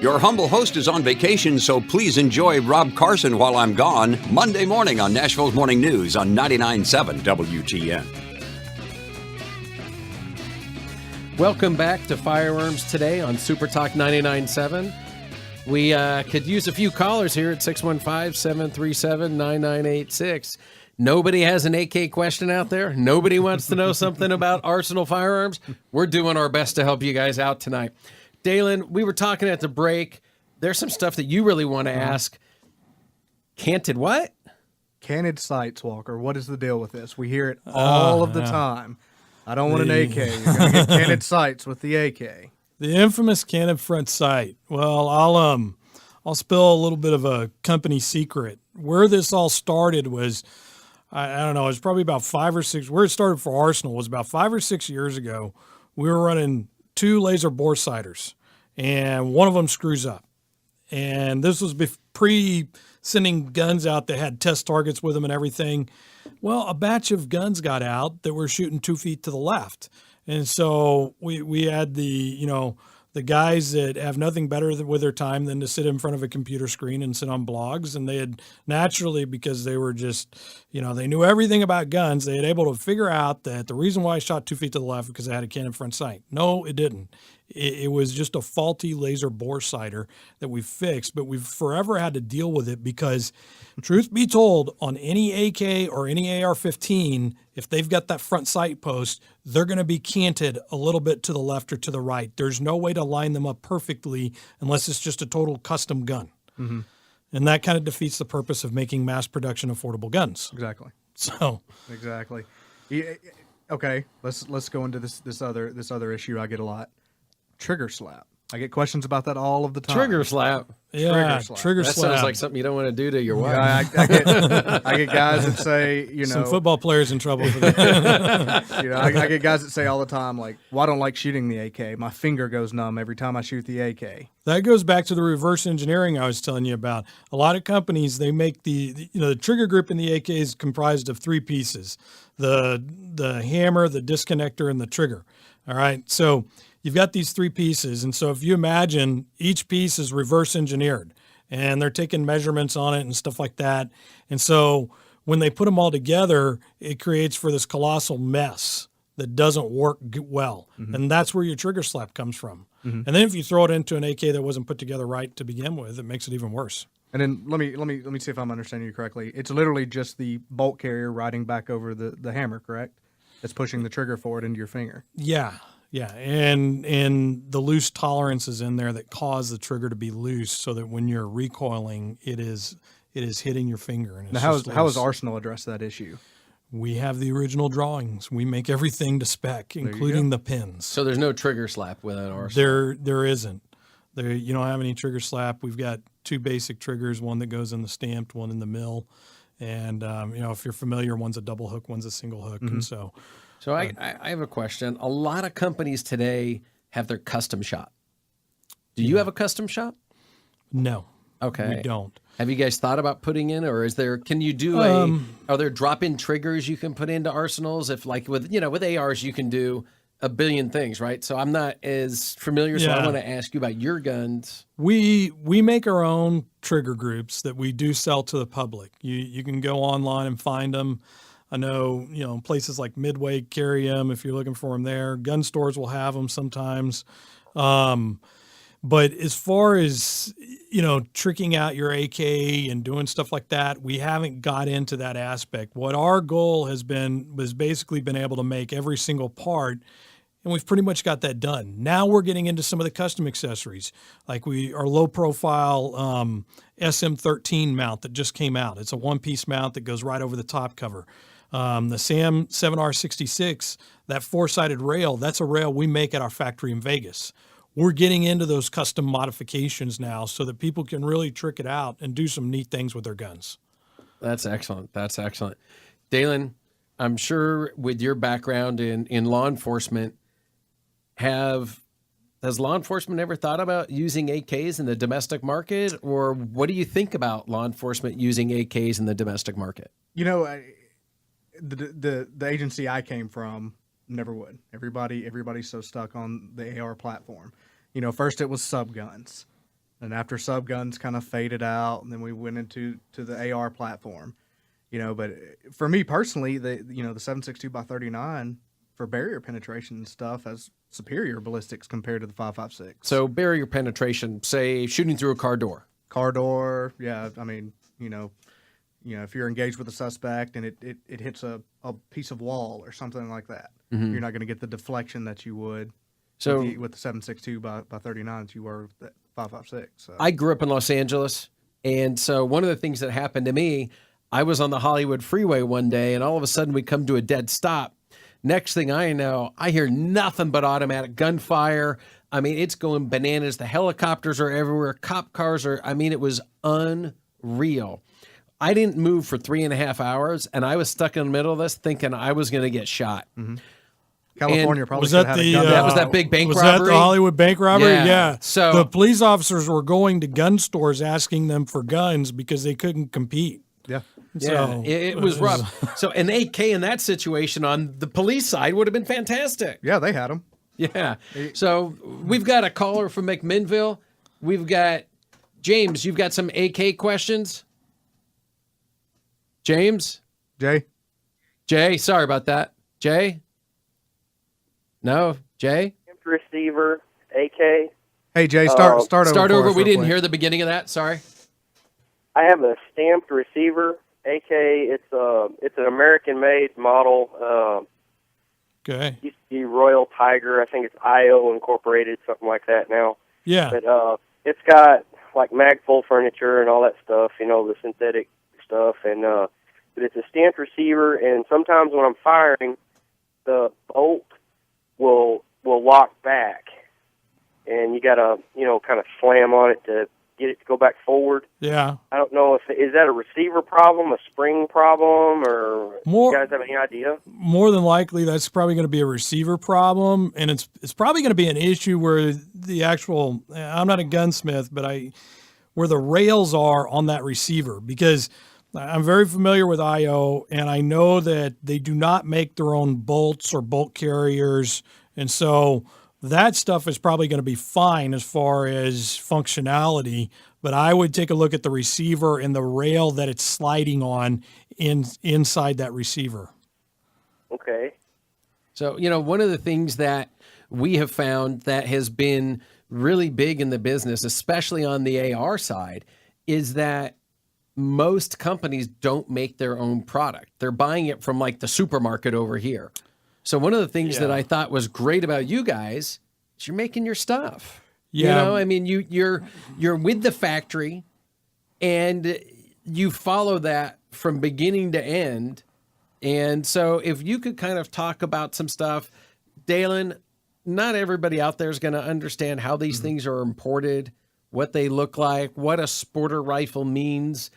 Your humble host is on vacation, so please enjoy Rob Carson while I'm gone, Monday morning on Nashville's Morning News on 99.7 WTN. Welcome back to Firearms Today on Super Talk 99.7. We could use a few callers here at 615-737-9986. Nobody has an AK question out there. Nobody wants to know something about Arsenal firearms. We're doing our best to help you guys out tonight. Dalen, we were talking at the break. There's some stuff that you really want to ask. Canted what? Canted sights, Walker. What is the deal with this? We hear it all of the time. I don't want an AK. You're going to get canted sights with the AK. The infamous canted front sight. Well, I'll spill a little bit of a company secret. Where this all started was, I don't know, it was probably about 5 or 6. Where it started for Arsenal was about 5 or 6 years ago. We were running 2 laser bore sighters, and one of them screws up. And this was pre-sending guns out that had test targets with them and everything. Well, a batch of guns got out that were shooting 2 feet to the left. And so we had the guys that have nothing better with their time than to sit in front of a computer screen and sit on blogs. And they had naturally, because they were just, they knew everything about guns, they had able to figure out that the reason why I shot 2 feet to the left because I had a canted front sight. No, it didn't. It was just a faulty laser bore sighter that we fixed, but we've forever had to deal with it because, truth be told, on any AK or any AR-15, if they've got that front sight post, they're going to be canted a little bit to the left or to the right. There's no way to line them up perfectly unless it's just a total custom gun. Mm-hmm. And that kind of defeats the purpose of making mass production affordable guns. Exactly. So exactly. Yeah, okay, let's go into this other issue I get a lot. Trigger slap. I get questions about that all of the time. Trigger slap. Yeah, trigger that slap. Sounds like something you don't want to do to your wife. Yeah, I get guys that say, some football players in trouble for that. I get guys that say all the time, like, well, I don't like shooting the AK. My finger goes numb every time I shoot the AK. That goes back to the reverse engineering I was telling you about. A lot of companies, they make the trigger group in the AK is comprised of 3 pieces: the hammer, the disconnector, and the trigger. All right, so you've got these 3 pieces, and so if you imagine each piece is reverse engineered, and they're taking measurements on it and stuff like that, and so when they put them all together, it creates for this colossal mess that doesn't work well, and that's where your trigger slap comes from. And then if you throw it into an AK that wasn't put together right to begin with, it makes it even worse. And then let me see if I'm understanding you correctly. It's literally just the bolt carrier riding back over the hammer, correct? That's pushing the trigger forward into your finger. Yeah. Yeah, and the loose tolerances in there that cause the trigger to be loose, so that when you're recoiling, it is hitting your finger. And now, how has Arsenal addressed that issue? We have the original drawings. We make everything to spec, including the pins. So there's no trigger slap with an Arsenal. There isn't. You don't have any trigger slap. We've got 2 basic triggers: one that goes in the stamped, one in the mill. And if you're familiar, one's a double hook, one's a single hook, and so. So I have a question. A lot of companies today have their custom shop. Do you have a custom shop? No. Okay. We don't. Have you guys thought about putting in, or can you do are there drop-in triggers you can put into Arsenals? If like with ARs, you can do a billion things, right? So I'm not as familiar, so I want to ask you about your guns. We make our own trigger groups that we do sell to the public. You can go online and find them. I know, places like Midway carry them if you're looking for them there. Gun stores will have them sometimes. But as far as, tricking out your AK and doing stuff like that, we haven't got into that aspect. What our goal has basically been able to make every single part, and we've pretty much got that done. Now we're getting into some of the custom accessories, like our low-profile SM13 mount that just came out. It's a one-piece mount that goes right over the top cover. The SAM 7R66, that 4-sided rail, that's a rail we make at our factory in Vegas. We're getting into those custom modifications now so that people can really trick it out and do some neat things with their guns. That's excellent. Dalen, I'm sure with your background in law enforcement, has law enforcement ever thought about using AKs in the domestic market? Or what do you think about law enforcement using AKs in the domestic market? The agency I came from never would. Everybody's so stuck on the AR platform. First it was sub guns. and after subguns kind of faded out, and then we went into the AR platform. But for me personally, the 7.62x39 for barrier penetration and stuff has superior ballistics compared to the 5.56. So barrier penetration, say shooting through a car door. Car door, yeah. I mean, if you're engaged with a suspect and it hits a piece of wall or something like that, you're not going to get the deflection that you would with the 7.62x39 that you were with the 5.56. So. I grew up in Los Angeles, and so one of the things that happened to me, I was on the Hollywood freeway one day, and all of a sudden we come to a dead stop. Next thing I know, I hear nothing but automatic gunfire. I mean, it's going bananas. The helicopters are everywhere. Cop cars are, it was unreal. I didn't move for 3.5 hours, and I was stuck in the middle of this thinking I was going to get shot. Mm-hmm. California probably was that had the a gun. That was that big bank was robbery? Was that the Hollywood bank robbery? Yeah. So the police officers were going to gun stores asking them for guns because they couldn't compete. Yeah. So it was rough. So an AK in that situation on the police side would have been fantastic. Yeah, they had them. Yeah. So we've got a caller from McMinnville. We've got James. You've got some AK questions? James? Jay, sorry about that. Jay? No? Jay? Receiver, AK. Hey, Jay, start over. Start over. We didn't quick. hear the beginning of that. Sorry. I have a stamped receiver, AK. It's an American-made model. Okay. Used to be Royal Tiger. I think it's IO Incorporated, something like that now. Yeah. But it's got like Magpul furniture and all that stuff, the synthetic stuff. And but it's a stamped receiver, and sometimes when I'm firing, the bolt will lock back, and you got to kind of slam on it to get it to go back forward. Yeah. I don't know is that a receiver problem, a spring problem, or you guys have any idea? More than likely, that's probably going to be a receiver problem, and it's probably going to be an issue where the actual, I'm not a gunsmith, but where the rails are on that receiver, because I'm very familiar with IO, and I know that they do not make their own bolts or bolt carriers, and so that stuff is probably going to be fine as far as functionality, but I would take a look at the receiver and the rail that it's sliding on inside that receiver. Okay. So, one of the things that we have found that has been really big in the business, especially on the AR side, is that most companies don't make their own product. They're buying it from like the supermarket over here. So one of the things that I thought was great about you guys is you're making your stuff. Yeah. You're with the factory and you follow that from beginning to end. And so if you could kind of talk about some stuff, Dalen, not everybody out there is going to understand how these things are imported, what they look like, what a sporter rifle means.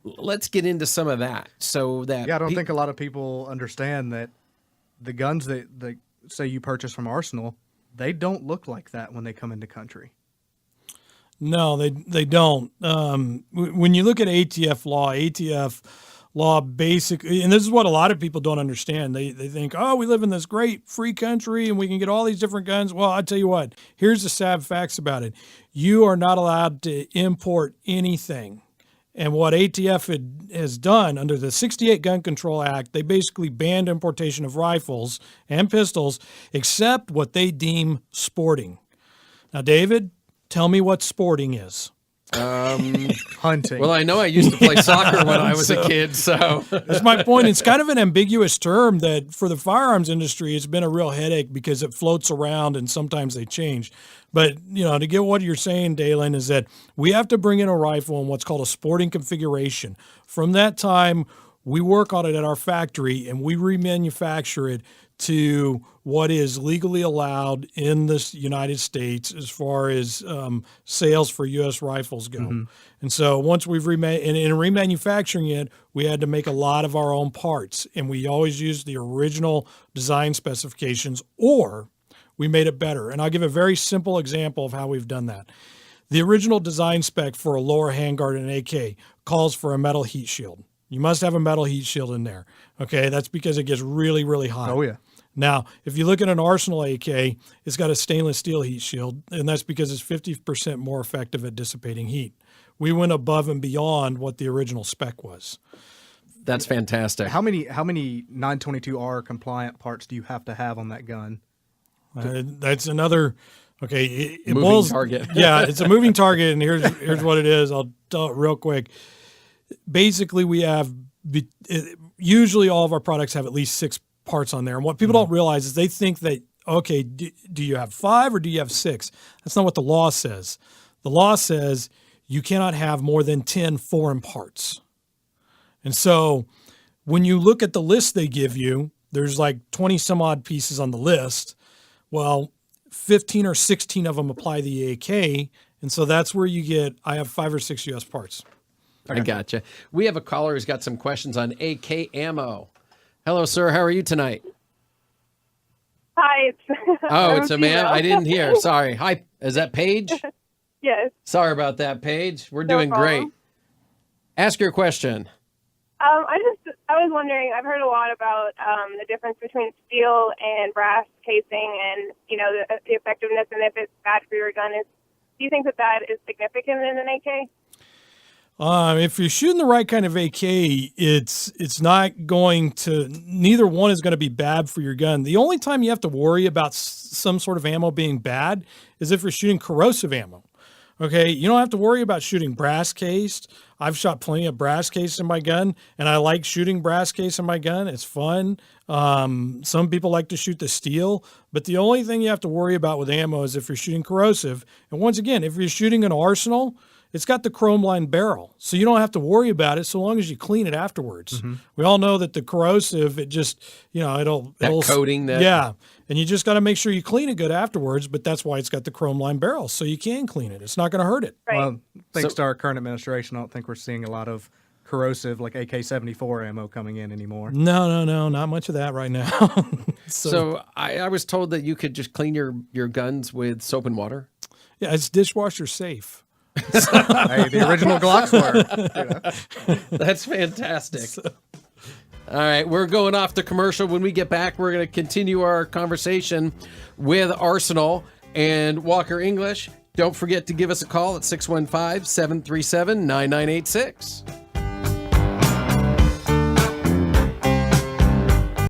Let's get into some of that so that I don't think a lot of people understand that the guns that say you purchase from Arsenal, they don't look like that when they come into country. No, they don't. When you look at ATF law basically, and this is what a lot of people don't understand. They think, oh, we live in this great free country and we can get all these different guns. Well, I tell you what, here's the sad facts about it. You are not allowed to import anything. And what ATF has done under the 68 Gun Control Act, they basically banned importation of rifles and pistols except what they deem sporting. Now, David, tell me what sporting is. Hunting. Well, I know I used to play soccer when I was a kid, so that's my point. It's kind of an ambiguous term that for the firearms industry, it's been a real headache because it floats around and sometimes they change. But, to get what you're saying, Dalen, is that we have to bring in a rifle in what's called a sporting configuration. From that time, we work on it at our factory and we remanufacture it to what is legally allowed in the United States as far as sales for U.S. rifles go. Mm-hmm. And so once we've in remanufacturing it, we had to make a lot of our own parts. And we always used the original design specifications, or we made it better. And I'll give a very simple example of how we've done that. The original design spec for a lower handguard and an AK calls for a metal heat shield. You must have a metal heat shield in there. Okay, that's because it gets really, really hot. Oh, yeah. Now, if you look at an Arsenal AK, it's got a stainless steel heat shield, and that's because it's 50% more effective at dissipating heat. We went above and beyond what the original spec was. That's fantastic. How many 922R compliant parts do you have to have on that gun? That's another. Okay, it moving boils, target. Yeah, it's a moving target, and here's what it is. I'll tell it real quick. Basically, we have usually all of our products have at least 6 parts on there, and what people don't realize is they think that, okay, do you have 5 or do you have 6? That's not what the law says. The law says you cannot have more than 10 foreign parts. And so when you look at the list they give you, there's like 20 some odd pieces on the list. Well, 15 or 16 of them apply the AK. And so that's where you get, I have 5 or 6 US parts. I gotcha. We have a caller who's got some questions on AK ammo. Hello, sir. How are you tonight? Hi. It's a man. I didn't hear. Sorry. Hi. Is that Paige? Yes. Sorry about that, Paige. We're doing great. Ask your question. I was wondering, I've heard a lot about the difference between steel and brass casing and, the effectiveness and if it's bad for your gun. Do you think that is significant in an AK? If you're shooting the right kind of AK, it's not going to, neither one is going to be bad for your gun. The only time you have to worry about some sort of ammo being bad is if you're shooting corrosive ammo. Okay, you don't have to worry about shooting brass cased. I've shot plenty of brass case in my gun, and I like shooting brass case in my gun. It's fun. Some people like to shoot the steel, but the only thing you have to worry about with ammo is if you're shooting corrosive. And once again, if you're shooting an Arsenal, it's got the chrome lined barrel, so you don't have to worry about it so long as you clean it afterwards. Mm-hmm. We all know that the corrosive, it just, it'll coating that. Yeah, and you just got to make sure you clean it good afterwards, but that's why it's got the chrome lined barrel, so you can clean it. It's not going to hurt it. Right. Well, thanks to our current administration, I don't think we're seeing a lot of corrosive like AK-74 ammo coming in anymore. No, not much of that right now. So I was told that you could just clean your guns with soap and water. Yeah, it's dishwasher safe. Hey, the original Glocks were. That's fantastic. All right, we're going off the commercial. When we get back, we're going to continue our conversation with Arsenal and Walker English. Don't forget to give us a call at 615-737-9986.